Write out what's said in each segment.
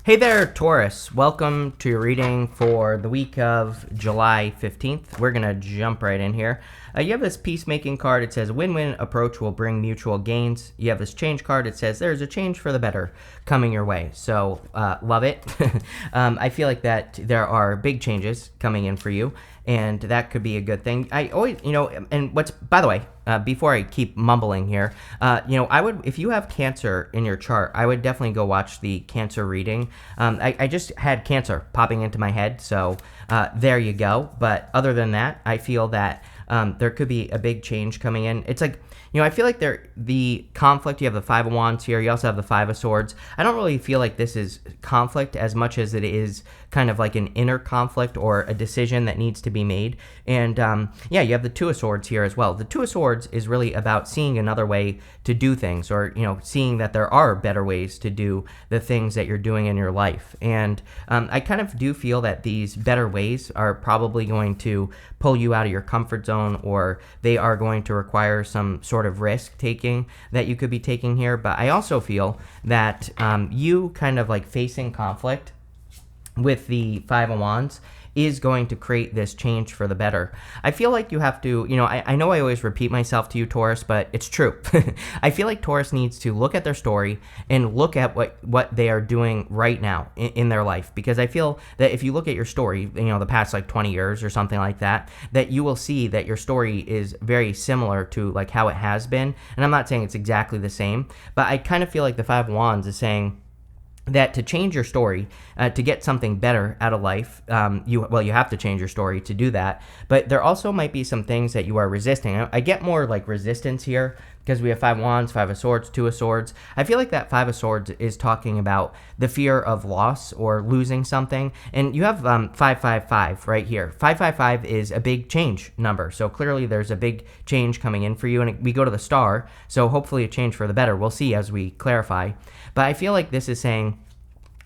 Hey there, Taurus. Welcome to your reading for the week of July 15th. We're going to jump right in here. You have this peacemaking card. It says win-win approach will bring mutual gains. You have this change card. It says there's a change for the better coming your way. So love it. I feel like that there are big changes coming in for you, and that could be a good thing. I always, and what's, by the way, before I keep mumbling here, I would, if you have Cancer in your chart, I would definitely go watch the Cancer reading. I just had Cancer popping into my head, so there you go. But other than that, I feel that there could be a big change coming in. It's like, I feel like the conflict, you have the Five of Wands here, you also have the Five of Swords. I don't really feel like this is conflict as much as it is kind of like an inner conflict or a decision that needs to be made. And you have the Two of Swords here as well. The Two of Swords is really about seeing another way to do things, or, seeing that there are better ways to do the things that you're doing in your life. And I kind of do feel that these better ways are probably going to pull you out of your comfort zone, or they are going to require some sort of risk taking that you could be taking here. But I also feel that you kind of like facing conflict with the Five of Wands is going to create this change for the better. I feel like you have to, I know I always repeat myself to you, Taurus, but it's true. I feel like Taurus needs to look at their story and look at what they are doing right now in their life. Because I feel that if you look at your story, the past like 20 years or something like that, that you will see that your story is very similar to like how it has been. And I'm not saying it's exactly the same, but I kind of feel like the Five of Wands is saying that to change your story, to get something better out of life, you have to change your story to do that. But there also might be some things that you are resisting. I get more like resistance here because we have Five of Wands, Five of Swords, Two of Swords. I feel like that Five of Swords is talking about the fear of loss or losing something. And you have 555 right here. 555 is a big change number. So clearly there's a big change coming in for you. And we go to the star. So hopefully a change for the better. We'll see as we clarify. But I feel like this is saying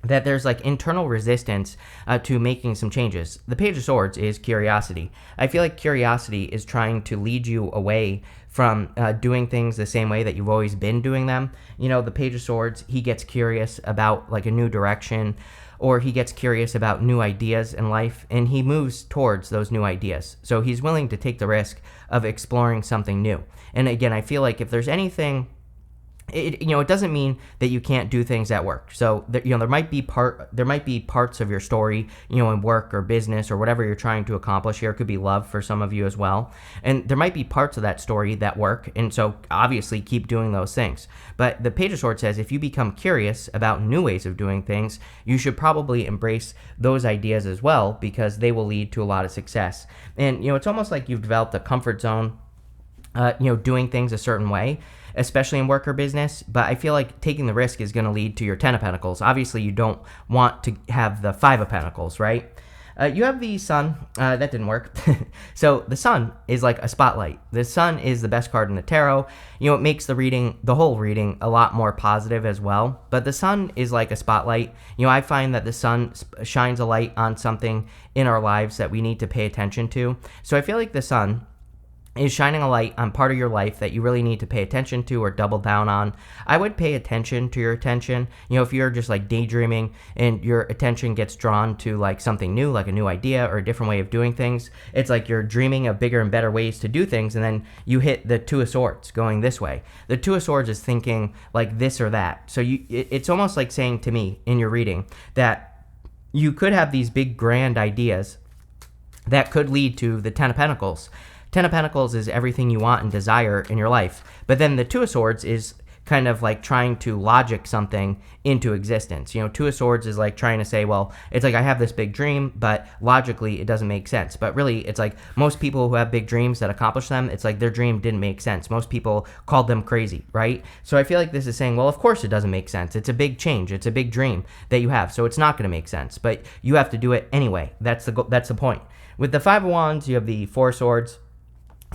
that there's like internal resistance to making some changes. The Page of Swords is curiosity. I feel like curiosity is trying to lead you away from doing things the same way that you've always been doing them. The Page of Swords, he gets curious about like a new direction, or he gets curious about new ideas in life, and he moves towards those new ideas. So he's willing to take the risk of exploring something new. And again, I feel like if there's anything, it doesn't mean that you can't do things at work. So there might be parts of your story, in work or business or whatever you're trying to accomplish here. It could be love for some of you as well. And there might be parts of that story that work. And so obviously keep doing those things. But the Page of Swords says if you become curious about new ways of doing things, you should probably embrace those ideas as well, because they will lead to a lot of success. And, it's almost like you've developed a comfort zone, doing things a certain way, especially in work or business. But I feel like taking the risk is going to lead to your Ten of Pentacles. Obviously, you don't want to have the Five of Pentacles, right? You have the Sun. That didn't work. So the Sun is like a spotlight. The Sun is the best card in the tarot. It makes the whole reading a lot more positive as well. But the Sun is like a spotlight. I find that the Sun shines a light on something in our lives that we need to pay attention to. So I feel like the Sun is shining a light on part of your life that you really need to pay attention to or double down on. I would pay attention to your attention. If you're just like daydreaming and your attention gets drawn to like something new, like a new idea or a different way of doing things, it's like you're dreaming of bigger and better ways to do things, and then you hit the Two of Swords going this way. The Two of Swords is thinking like this or that. So it's almost like saying to me in your reading that you could have these big grand ideas that could lead to the Ten of Pentacles. Ten of Pentacles is everything you want and desire in your life. But then the Two of Swords is kind of like trying to logic something into existence. Two of Swords is like trying to say, well, it's like I have this big dream, but logically it doesn't make sense. But really, it's like most people who have big dreams that accomplish them, it's like their dream didn't make sense. Most people called them crazy, right? So I feel like this is saying, well, of course it doesn't make sense. It's a big change. It's a big dream that you have. So it's not going to make sense, but you have to do it anyway. That's the point. With the Five of Wands, you have the Four of Swords.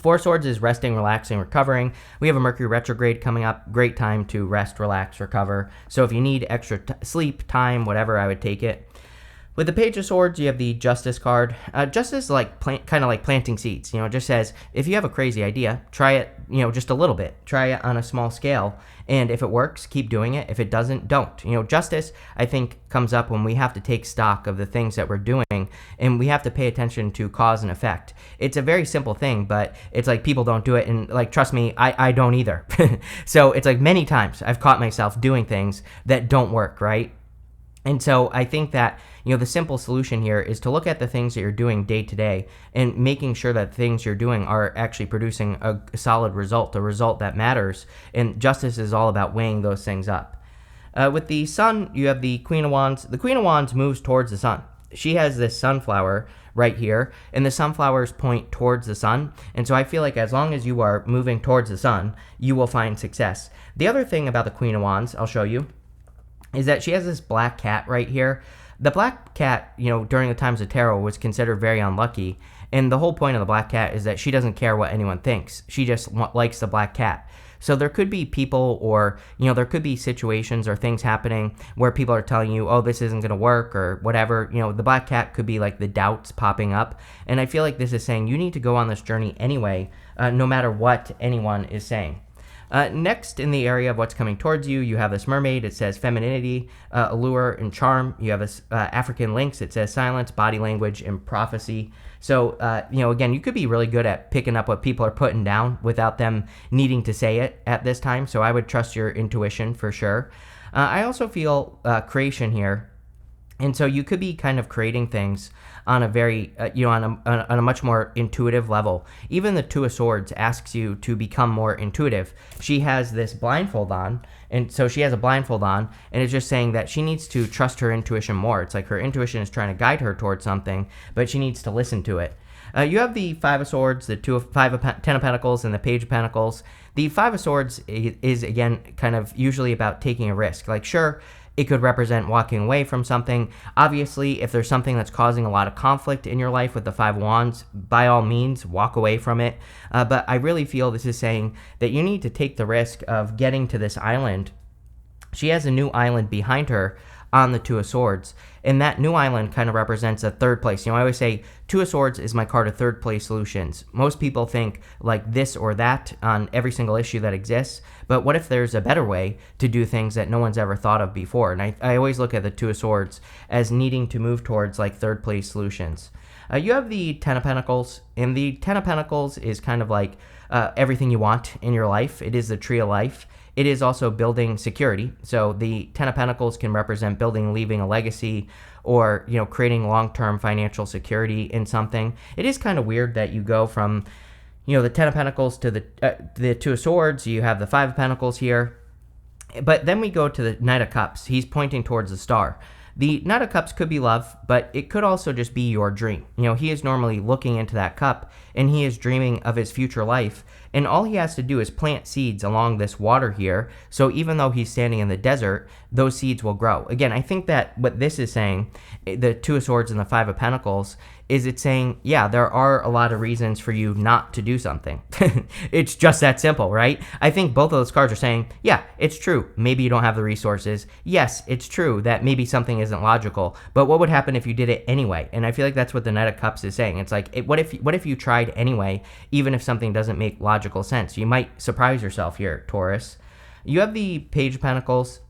Four of Swords is resting, relaxing, recovering. We have a Mercury retrograde coming up. Great time to rest, relax, recover. So if you need extra sleep, time, whatever, I would take it. With the Page of Swords, you have the Justice card. Justice is like kind of like planting seeds. It just says, if you have a crazy idea, try it, just a little bit. Try it on a small scale. And if it works, keep doing it. If it doesn't, don't. Justice, I think, comes up when we have to take stock of the things that we're doing, and we have to pay attention to cause and effect. It's a very simple thing, but it's like people don't do it, and like, trust me, I don't either. So it's like many times I've caught myself doing things that don't work, right? And so I think that, the simple solution here is to look at the things that you're doing day to day and making sure that things you're doing are actually producing a solid result, a result that matters. And justice is all about weighing those things up. With the sun, you have the Queen of Wands. The Queen of Wands moves towards the sun. She has this sunflower right here, and the sunflowers point towards the sun. And so I feel like as long as you are moving towards the sun, you will find success. The other thing about the Queen of Wands, I'll show you, is that she has this black cat right here. The black cat, during the times of tarot was considered very unlucky. And the whole point of the black cat is that she doesn't care what anyone thinks. She just likes the black cat. So there could be people or, there could be situations or things happening where people are telling you, oh, this isn't going to work or whatever. The black cat could be like the doubts popping up. And I feel like this is saying you need to go on this journey anyway, no matter what anyone is saying. Next, in the area of what's coming towards you, you have this mermaid. It says femininity, allure, and charm. You have this African lynx. It says silence, body language, and prophecy. So, again, you could be really good at picking up what people are putting down without them needing to say it at this time. So I would trust your intuition for sure. I also feel creation here. And so you could be kind of creating things on a very, on a much more intuitive level. Even the Two of Swords asks you to become more intuitive. She has this blindfold on, and so she has a blindfold on, and it's just saying that she needs to trust her intuition more. It's like her intuition is trying to guide her towards something, but she needs to listen to it. You have the Five of Swords, the Ten of Pentacles, and the Page of Pentacles. The Five of Swords is again, kind of usually about taking a risk. Like, sure, it could represent walking away from something. Obviously, if there's something that's causing a lot of conflict in your life with the Five of Wands, by all means, walk away from it. But I really feel this is saying that you need to take the risk of getting to this island. She has a new island behind her on the Two of Swords, and that new island kind of represents a third place. I always say Two of Swords is my card of third place solutions. Most people think like this or that on every single issue that exists, but what if there's a better way to do things that no one's ever thought of before? And I always look at the Two of Swords as needing to move towards like third place solutions. You have the Ten of Pentacles, and the Ten of Pentacles is kind of like everything you want in your life. It is the tree of life. It is also building security. So the Ten of Pentacles can represent building, leaving a legacy, or creating long-term financial security in something. It is kind of weird that you go from the Ten of Pentacles to the Two of Swords. You have the Five of Pentacles here, but then we go to the Knight of Cups. He's pointing towards the star. The Knight of Cups could be love, but it could also just be your dream. He is normally looking into that cup, and he is dreaming of his future life, and all he has to do is plant seeds along this water here, so even though he's standing in the desert, those seeds will grow. Again, I think that what this is saying, the Two of Swords and the Five of Pentacles, is it's saying, yeah, there are a lot of reasons for you not to do something. It's just that simple, right? I think both of those cards are saying, yeah, it's true. Maybe you don't have the resources. Yes, it's true that maybe something isn't logical, but what would happen if you did it anyway? And I feel like that's what the Knight of Cups is saying. It's like, what if you tried anyway, even if something doesn't make logical sense? You might surprise yourself here, Taurus. You have the Page of Pentacles.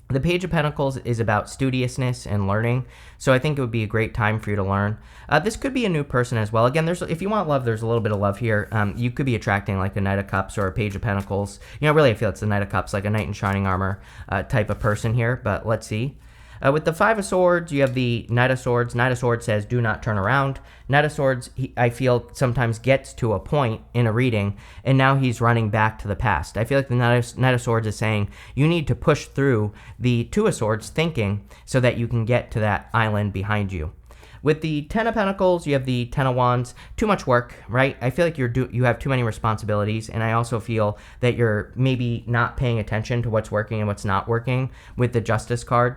The Page of Pentacles is about studiousness and learning, so I think it would be a great time for you to learn. This could be a new person as well. Again, if you want love, there's a little bit of love here. You could be attracting like a Knight of Cups or a Page of Pentacles. Really, I feel it's the Knight of Cups, like a knight in shining armor type of person here, but let's see. With the Five of Swords, you have the Knight of Swords. Knight of Swords says, do not turn around. Knight of Swords, I feel, sometimes gets to a point in a reading, and now he's running back to the past. I feel like the Knight of Swords is saying, you need to push through the Two of Swords thinking so that you can get to that island behind you. With the Ten of Pentacles, you have the Ten of Wands. Too much work, right? I feel like you have too many responsibilities, and I also feel that you're maybe not paying attention to what's working and what's not working with the Justice card.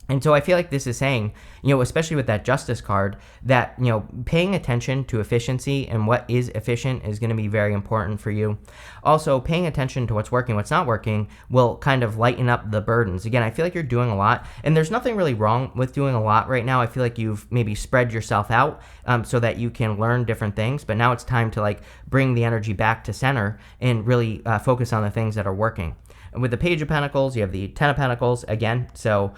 And so I feel like this is saying, especially with that justice card, that, paying attention to efficiency and what is efficient is going to be very important for you. Also, paying attention to what's working, what's not working will kind of lighten up the burdens. Again, I feel like you're doing a lot, and there's nothing really wrong with doing a lot right now. I feel like you've maybe spread yourself out so that you can learn different things, but now it's time to bring the energy back to center and really focus on the things that are working. And with the Page of Pentacles, you have the Ten of Pentacles again, so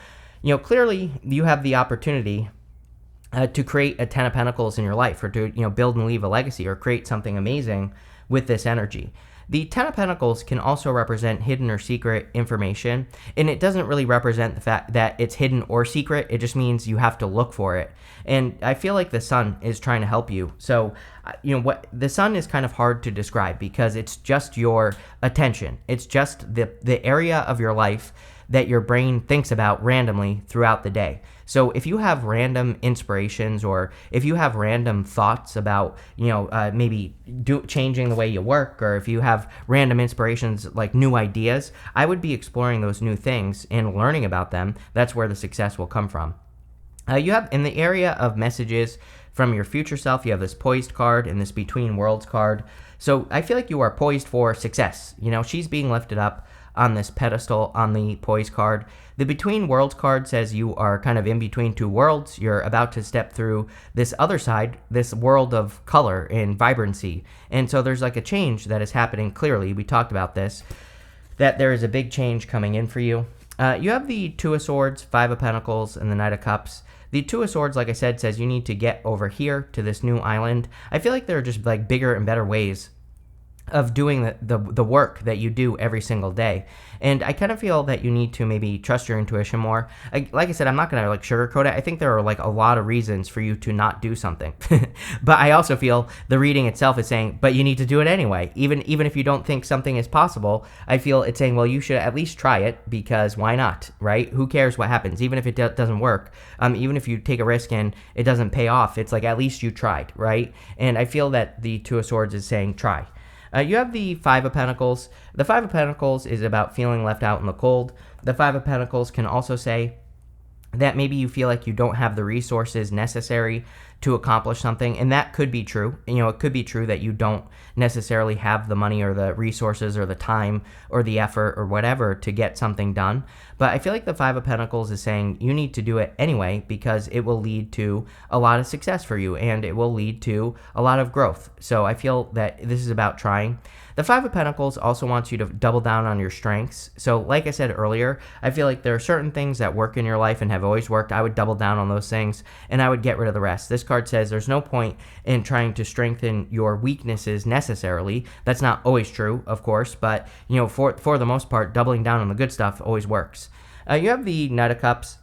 clearly you have the opportunity to create a Ten of Pentacles in your life, or to, build and leave a legacy, or create something amazing with this energy. The Ten of Pentacles can also represent hidden or secret information, and it doesn't really represent the fact that it's hidden or secret. It just means you have to look for it. And I feel like the Sun is trying to help you. So, what the Sun is kind of hard to describe because it's just your attention. It's just the area of your life that your brain thinks about randomly throughout the day. So if you have random inspirations, or if you have random thoughts about, maybe changing the way you work, or if you have random inspirations like new ideas, I would be exploring those new things and learning about them. That's where the success will come from. You have, in the area of messages from your future self, you have this Poised card and this Between Worlds card. So I feel like you are poised for success. She's being lifted up on this pedestal on the Poised card. The Between Worlds card says you are kind of in between two worlds. You're about to step through this other side, this world of color and vibrancy. And so there's a change that is happening clearly. We talked about this, that there is a big change coming in for you. You have the Two of Swords, Five of Pentacles, and the Knight of Cups. The Two of Swords, like I said, says you need to get over here to this new island. I feel like there are just bigger and better ways of doing the work that you do every single day. And I kind of feel that you need to maybe trust your intuition more. Like I said, I'm not going to sugarcoat it. I think there are a lot of reasons for you to not do something. But I also feel the reading itself is saying, but you need to do it anyway. Even if you don't think something is possible, I feel it's saying, well, you should at least try it, because why not, right? Who cares what happens? Even if it doesn't work, even if you take a risk and it doesn't pay off, it's at least you tried, right? And I feel that the Two of Swords is saying try. You have the Five of Pentacles. The Five of Pentacles is about feeling left out in the cold. The Five of Pentacles can also say that maybe you feel like you don't have the resources necessary to accomplish something, and that could be true. It could be true that you don't necessarily have the money or the resources or the time or the effort or whatever to get something done. But I feel like the Five of Pentacles is saying you need to do it anyway, because it will lead to a lot of success for you, and it will lead to a lot of growth. So I feel that this is about trying. The Five of Pentacles also wants you to double down on your strengths. So like I said earlier, I feel like there are certain things that work in your life and have always worked. I would double down on those things, and I would get rid of the rest. This card says there's no point in trying to strengthen your weaknesses necessarily. That's not always true, of course, but for the most part, doubling down on the good stuff always works. You have the Knight of Cups.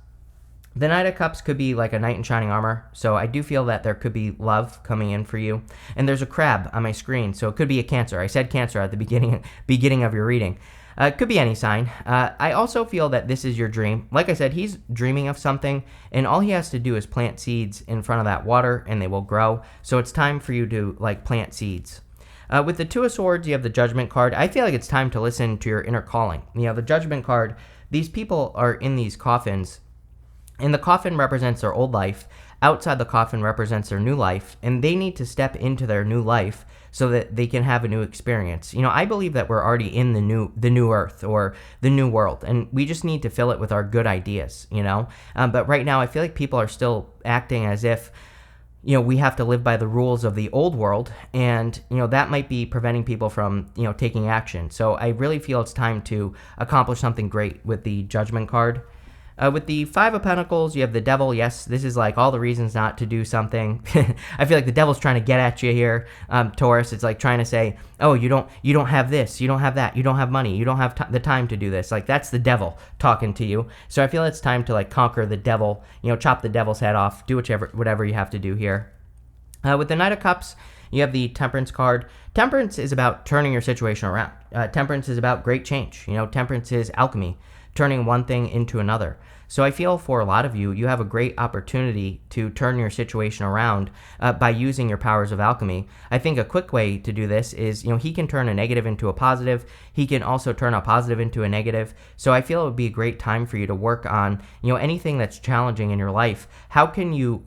The Knight of Cups could be like a knight in shining armor, so I do feel that there could be love coming in for you. And there's a crab on my screen, so it could be a Cancer. I said Cancer at the beginning of your reading. It could be any sign. I also feel that this is your dream. Like I said, he's dreaming of something, and all he has to do is plant seeds in front of that water, and they will grow. So it's time for you to plant seeds. With the Two of Swords, you have the Judgment card. I feel like it's time to listen to your inner calling. The Judgment card, these people are in these coffins, and the coffin represents their old life. Outside the coffin represents their new life, and they need to step into their new life so that they can have a new experience. I believe that we're already in the new earth, or the new world, and we just need to fill it with our good ideas, But right now, I feel like people are still acting as if, we have to live by the rules of the old world, and, that might be preventing people from, taking action. So I really feel it's time to accomplish something great with the Judgment card. With the Five of Pentacles, you have the Devil. Yes, this is all the reasons not to do something. I feel like the Devil's trying to get at you here, Taurus. It's trying to say, oh, you don't have this, you don't have that, you don't have money, you don't have the time to do this. That's the Devil talking to you. So I feel it's time to conquer the Devil, chop the Devil's head off, do whatever you have to do here. With the Knight of Cups, you have the Temperance card. Temperance is about turning your situation around. Temperance is about great change. Temperance is alchemy, turning one thing into another. So I feel for a lot of you, you have a great opportunity to turn your situation around by using your powers of alchemy. I think a quick way to do this is, he can turn a negative into a positive. He can also turn a positive into a negative. So I feel it would be a great time for you to work on, anything that's challenging in your life. How can you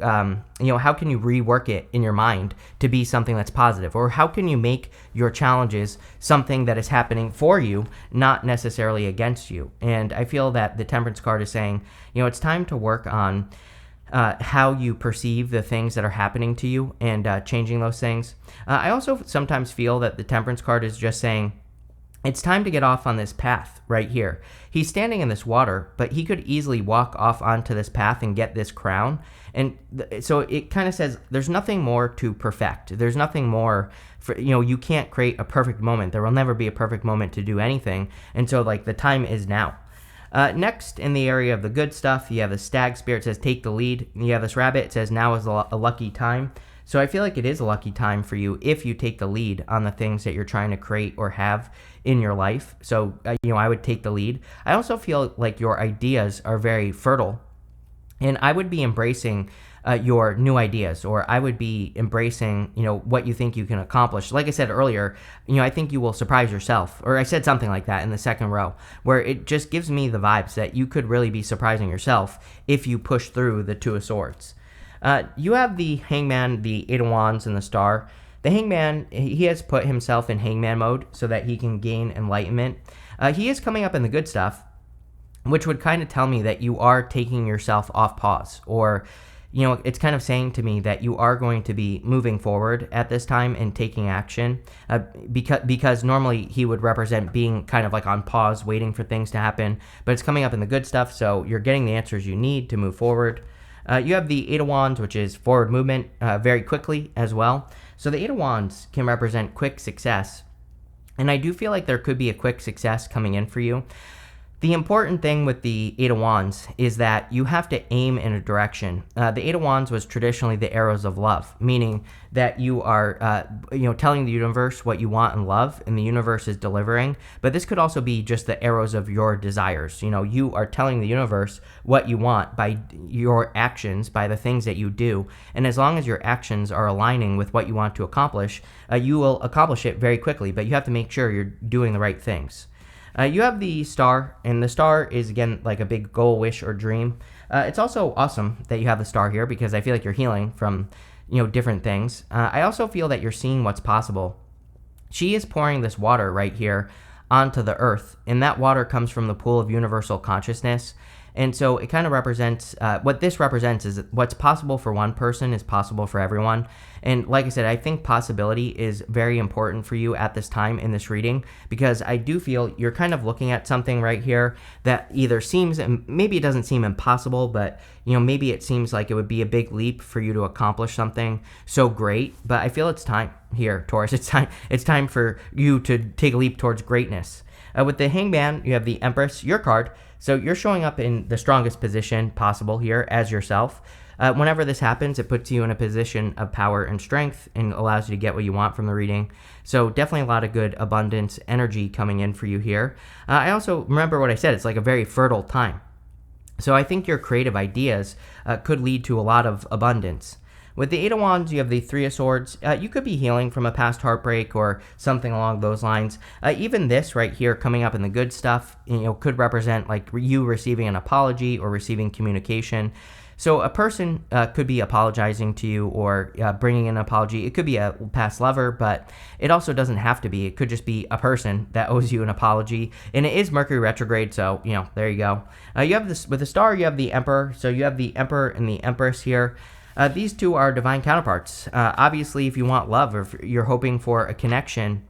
rework it in your mind to be something that's positive? Or how can you make your challenges something that is happening for you, not necessarily against you? And I feel that the Temperance card is saying, it's time to work on how you perceive the things that are happening to you and changing those things. I also sometimes feel that the Temperance card is just saying, it's time to get off on this path right here. He's standing in this water, but he could easily walk off onto this path and get this crown. And so it kind of says there's nothing more to perfect. There's nothing more for, you can't create a perfect moment. There will never be a perfect moment to do anything. And so the time is now. Next, in the area of the good stuff, you have the stag spirit, says take the lead. You have this rabbit, it says now is a lucky time. So I feel like it is a lucky time for you if you take the lead on the things that you're trying to create or have in your life. So, I would take the lead. I also feel like your ideas are very fertile, and I would be embracing your new ideas, or I would be embracing, what you think you can accomplish. Like I said earlier, I think you will surprise yourself, or I said something like that in the second row, where it just gives me the vibes that you could really be surprising yourself if you push through the Two of Swords. You have the Hangman, the Eight of Wands, and the Star. The Hangman, he has put himself in Hangman mode so that he can gain enlightenment. He is coming up in the good stuff, which would kind of tell me that you are taking yourself off pause, or it's kind of saying to me that you are going to be moving forward at this time and taking action, because normally he would represent being kind of on pause, waiting for things to happen, but it's coming up in the good stuff, so you're getting the answers you need to move forward. You have the Eight of Wands, which is forward movement very quickly as well. So the Eight of Wands can represent quick success, and I do feel like there could be a quick success coming in for you. The important thing with the Eight of Wands is that you have to aim in a direction. The Eight of Wands was traditionally the arrows of love, meaning that you are, telling the universe what you want in love, and the universe is delivering. But this could also be just the arrows of your desires. You are telling the universe what you want by your actions, by the things that you do. And as long as your actions are aligning with what you want to accomplish, you will accomplish it very quickly. But you have to make sure you're doing the right things. You have the Star, and the Star is, again, like a big goal, wish, or dream. It's also awesome that you have the Star here, because I feel like you're healing from, different things. I also feel that you're seeing what's possible. She is pouring this water right here onto the earth, and that water comes from the pool of universal consciousness. And so it kind of represents, what this represents is what's possible for one person is possible for everyone. And like I said, I think possibility is very important for you at this time in this reading, because I do feel you're kind of looking at something right here that either seems, maybe it doesn't seem impossible, but maybe it seems like it would be a big leap for you to accomplish something so great. But I feel it's time here, Taurus. It's time for you to take a leap towards greatness. With the Hangman, you have the Empress, your card. So you're showing up in the strongest position possible here as yourself. Whenever this happens, it puts you in a position of power and strength and allows you to get what you want from the reading. So definitely a lot of good abundance energy coming in for you here. I also remember what I said. It's like a very fertile time. So I think your creative ideas could lead to a lot of abundance. With the Eight of Wands, you have the Three of Swords. You could be healing from a past heartbreak or something along those lines. Even this right here coming up in the good stuff, could represent like you receiving an apology or receiving communication. So a person could be apologizing to you or bringing an apology. It could be a past lover, but it also doesn't have to be. It could just be a person that owes you an apology. And it is Mercury retrograde, so, there you go. You have this, with the Star, you have the Emperor. So you have the Emperor and the Empress here. These two are divine counterparts. Obviously, if you want love or if you're hoping for a connection,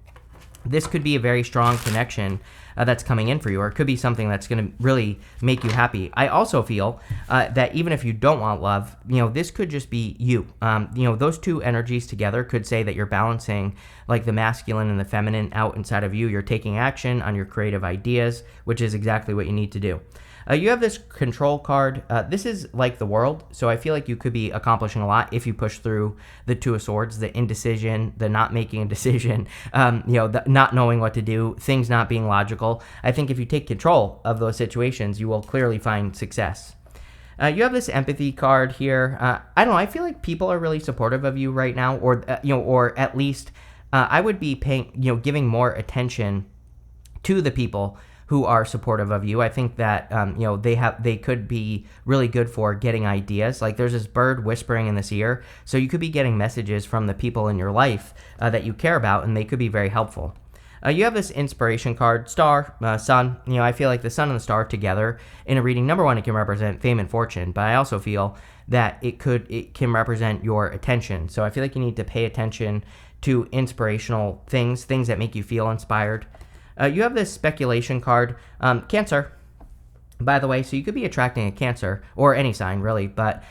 this could be a very strong connection that's coming in for you, or it could be something that's going to really make you happy. I also feel that even if you don't want love, this could just be you. Those two energies together could say that you're balancing like the masculine and the feminine out inside of you. You're taking action on your creative ideas, which is exactly what you need to do. You have this Control card. This is like the World, so I feel like you could be accomplishing a lot if you push through the Two of Swords, the indecision, the not making a decision, the not knowing what to do, things not being logical. I think if you take control of those situations, you will clearly find success. You have this empathy card here. I don't know. I feel like people are really supportive of you right now, or or at least I would be paying, giving more attention to the people who are supportive of you. I think that they could be really good for getting ideas. Like there's this bird whispering in this ear, so you could be getting messages from the people in your life that you care about, and they could be very helpful. You have this inspiration card, star, sun. I feel like the sun and the star together in a reading. Number one, it can represent fame and fortune, but I also feel that it can represent your attention. So I feel like you need to pay attention to inspirational things that make you feel inspired. You have this speculation card, Cancer, by the way, so you could be attracting a Cancer, or any sign really, but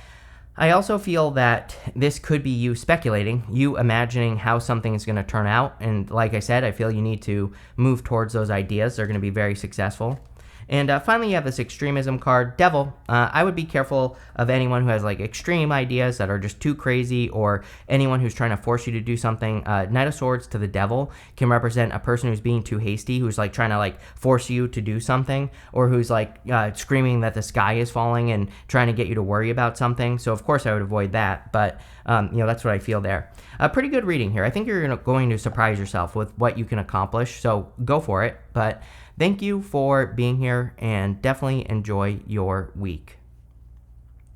I also feel that this could be you speculating, you imagining how something is going to turn out, and like I said, I feel you need to move towards those ideas. They're going to be very successful. And finally, you have this extremism card, Devil. I would be careful of anyone who has like extreme ideas that are just too crazy, or anyone who's trying to force you to do something. Knight of Swords to the Devil can represent a person who's being too hasty, who's like trying to like force you to do something, or who's like screaming that the sky is falling and trying to get you to worry about something. So of course I would avoid that, but that's what I feel there. A pretty good reading here. I think you're going to surprise yourself with what you can accomplish, so go for it. But thank you for being here, and definitely enjoy your week.